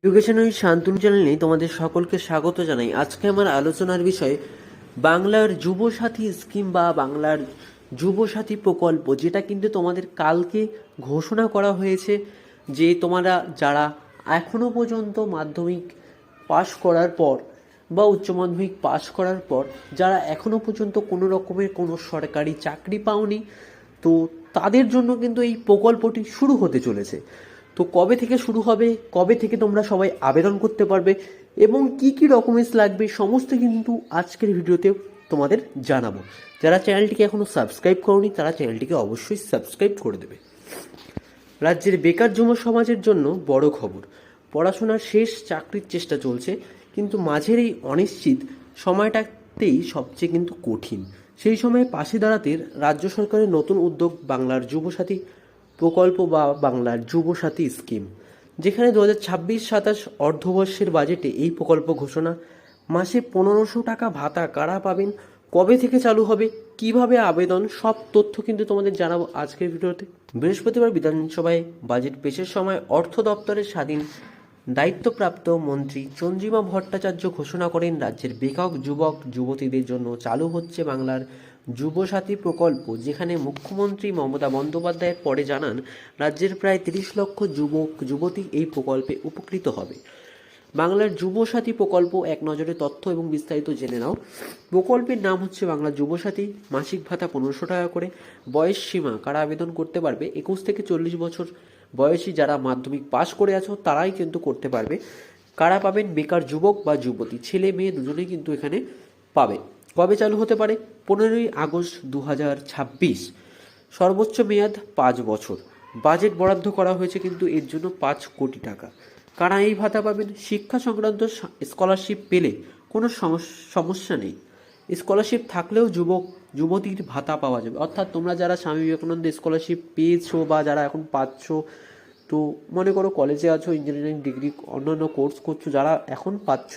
Education with Shantanu চ্যানেলে তোমাদের সকলকে স্বাগত জানাই। আজকে আমার আলোচনার বিষয় বাংলার যুবসাথী স্কিম বা বাংলার যুবসাথী প্রকল্প, যেটা কিন্তু তোমাদের কালকে ঘোষণা করা হয়েছে যে তোমরা যারা এখনও পর্যন্ত মাধ্যমিক পাশ করার পর বা উচ্চ মাধ্যমিক পাশ করার পর যারা এখনও পর্যন্ত কোনো রকমের কোনো সরকারি চাকরি পাওনি, তো তাদের জন্য কিন্তু এই প্রকল্পটি শুরু হতে চলেছে। তো কবে থেকে শুরু হবে, কবে থেকে তোমরা সবাই আবেদন করতে পারবে এবং কি কি ডকুমেন্টস লাগবে সমস্ত কিন্তু আজকের ভিডিওতে তোমাদের জানাবো। যারা চ্যানেলটিকে এখনও সাবস্ক্রাইব করোনি তারা চ্যানেলটিকে অবশ্যই সাবস্ক্রাইব করে দেবে। রাজ্যের বেকার যুব সমাজের জন্য বড় খবর। পড়াশোনার শেষ, চাকরির চেষ্টা চলছে, কিন্তু মাঝের এই অনিশ্চিত সময়টাতেই সবচেয়ে কিন্তু কঠিন। সেই সময়ে পাশে দাঁড়াতে রাজ্য সরকারের নতুন উদ্যোগ বাংলার যুবসাথী প্রকল্প বা বাংলার যুবসাথী স্কিম, যেখানে 2026-27 অর্ধবর্ষের বাজেটে এই প্রকল্প ঘোষণা। মাসে 1500 টাকা ভাতা কারা পাবেন, কবে থেকে চালু হবে, কিভাবে আবেদন, সব তথ্য কিন্তু তোমাদের জানাবো আজকের ভিডিওতে। বৃহস্পতিবার বিধানসভায় বাজেট পেশের সময় অর্থ দপ্তরের স্বাধীন দায়িত্বপ্রাপ্ত মন্ত্রী চন্দ্রিমা ভট্টাচার্য ঘোষণা করেন রাজ্যের বেকার যুবক যুবতীদের জন্য চালু হচ্ছে বাংলার যুবসাথী প্রকল্প, যেখানে মুখ্যমন্ত্রী মমতা বন্দ্যোপাধ্যায়ের পরে জানান রাজ্যের প্রায় 30 লক্ষ যুবক যুবতী এই প্রকল্পে উপকৃত হবে। বাংলার যুবসাথী প্রকল্প এক নজরে তথ্য এবং বিস্তারিত জেনে নাও। প্রকল্পের নাম হচ্ছে বাংলা যুবসাথী। মাসিক ভাতা 1500 টাকা করে। বয়স সীমা কারা আবেদন করতে পারবে, 21 থেকে 40 বছর বয়সী যারা মাধ্যমিক পাশ করে আছো তারাই কিন্তু করতে পারবে। কারা পাবেন, বেকার যুবক বা যুবতী, ছেলে মেয়ে দুজনেই কিন্তু এখানে পাবে। কবে চালু হতে পারে, 15ই আগস্ট 2026। সর্বোচ্চ মেয়াদ 5 বছর। বাজেট বরাদ্দ করা হয়েছে কিন্তু এর জন্য 5 কোটি টাকা। কারা এই ভাতা পাবেন, শিক্ষা সংক্রান্ত স্কলারশিপ পেলে কোনো সমস্যা নেই। স্কলারশিপ থাকলেও যুবক যুবতীর ভাতা পাওয়া যাবে। অর্থাৎ তোমরা যারা স্বামী বিবেকানন্দ স্কলারশিপ পেয়েছো বা যারা এখন পাচ্ছ, তো মনে করো কলেজে আছো, ইঞ্জিনিয়ারিং ডিগ্রি অন্যান্য কোর্স করছো, যারা এখন পাচ্ছ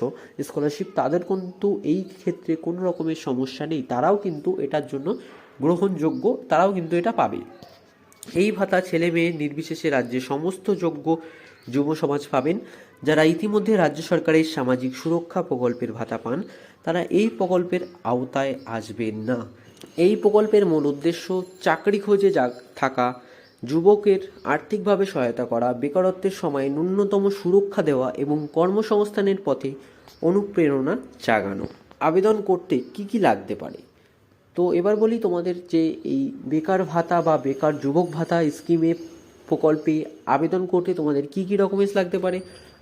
স্কলারশিপ, তাদের কিন্তু এই ক্ষেত্রে কোনো রকমের সমস্যা নেই, তারাও কিন্তু এটার জন্য গ্রহণযোগ্য, তারাও কিন্তু এটা পাবে। এই ভাতা ছেলে মেয়ে নির্বিশেষে রাজ্যের সমস্ত যোগ্য যুব সমাজ পাবেন। যারা ইতিমধ্যে রাজ্য সরকারের সামাজিক সুরক্ষা প্রকল্পের ভাতা পান তারা এই প্রকল্পের আওতায় আসবেন না। এই প্রকল্পের মূল উদ্দেশ্য চাকরি খোঁজে থাকা যুবকের আর্থিকভাবে সহায়তা করা, বেকারত্বের সময় ন্যূনতম সুরক্ষা দেওয়া এবং কর্মসংস্থানের পথে অনুপ্রেরণা জাগানো। আবেদন করতে কি কি লাগতে পারে, তো এবার বলি তোমাদের যে এই বেকার ভাতা বা বেকার যুবক ভাতা স্কিমে প্রকল্পে আবেদন করতে তোমাদের কি কি ডকুমেন্টস লাগতে পারে।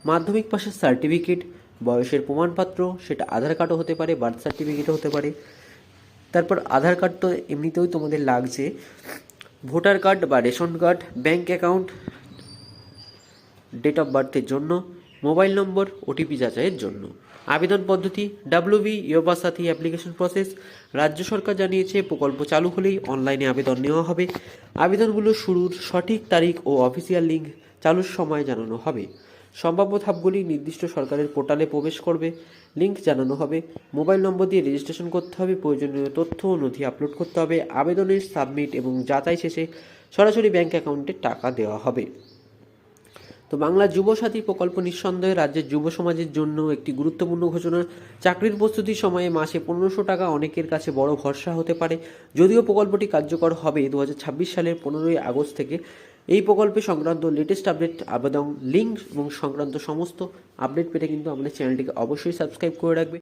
মাধ্যমিক পাশের সার্টিফিকেট, বয়সের প্রমাণপত্র, সেটা আধার কার্ডও হতে পারে, বার্থ সার্টিফিকেটও হতে পারে। তারপর আধার কার্ড তো এমনিতেও তোমাদের লাগছে, ভোটার কার্ড বা ration card, bank account, date of বার্থের জন্য, মোবাইল নম্বর, ওটিপি যাচাইয়ের জন্য। আবেদন পদ্ধতি ডাব্লিউবি যুবসাথী অ্যাপ্লিকেশন প্রসেস। রাজ্য সরকার জানিয়েছে প্রকল্প চালু হলেই অনলাইনে আবেদন নেওয়া হবে। আবেদনগুলো শুরুর সঠিক তারিখ ও অফিসিয়াল লিঙ্ক চালুর সময় জানানো হবে। সম্ভাব্য ধাপগুলি নির্দিষ্ট সরকারের পোর্টালে প্রবেশ করবে, লিঙ্ক জানানো হবে। মোবাইল নম্বর দিয়ে রেজিস্ট্রেশন করতে হবে, প্রয়োজনীয় তথ্য ও নথি আপলোড করতে হবে। আবেদনের সাবমিট এবং যাচাই শেষে সরাসরি ব্যাঙ্ক অ্যাকাউন্টে টাকা দেওয়া হবে। তো বাংলা যুবসাথী প্রকল্প নিঃসন্দেহে রাজ্যের যুব সমাজের জন্য একটি গুরুত্বপূর্ণ ঘোষণা। চাকরির প্রস্তুতির সময়ে মাসে 1500 টাকা অনেকের কাছে বড় ভরসা হতে পারে। যদিও প্রকল্পটি কার্যকর হবে 2026 সালের 15ই আগস্ট থেকে। এই প্রকল্পে সংক্রান্ত লেটেস্ট আপডেট, আবেদন লিঙ্ক এবং সংক্রান্ত সমস্ত আপডেট পেতে কিন্তু আমাদের চ্যানেলটিকে অবশ্যই সাবস্ক্রাইব করে রাখবে।